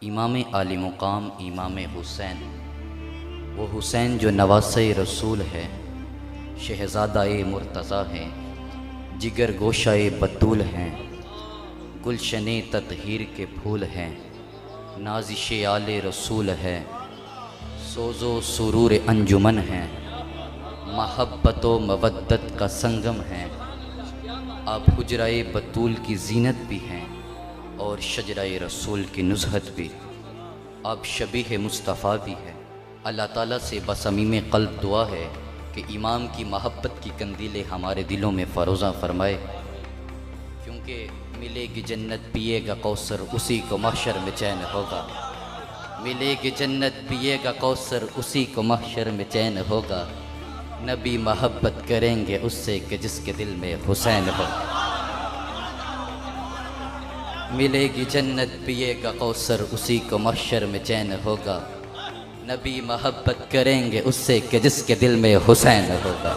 इमाम आली मुकाम इमाम हुसैन, वो हुसैन जो नवासे रसूल है, शहज़ादाए मुर्तज़ा हैं, जिगर गोशाए बतूल हैं, गुलशने तत्हीर के फूल हैं, नाजिश आले रसूल है, सोज़ो सुरूर अंजुमन हैं, महब्बत व मवद्दत का संगम हैं। आप हुजराए बतूल की जीनत भी हैं और शजराए रसूल की नुज़हत भी। आप शबीह मुस्तफ़ा भी है। अल्लाह ताला से बसमीम क़ल्ब दुआ है कि इमाम की महब्बत की कंदीलें हमारे दिलों में फ़रोज़ा फ़रमाए, क्योंकि मिलेगी जन्नत पिएगा कौसर उसी को महशर में चैन होगा। मिलेगी जन्नत पिएगा कौसर उसी को महशर में चैन होगा। नबी महब्बत करेंगे उससे कि जिसके दिल में हुसैन हो। मिलेगी जन्नत पिएगा कौसर उसी को महशर में चैन होगा। नबी महब्बत करेंगे उससे कि जिसके दिल में हुसैन होगा।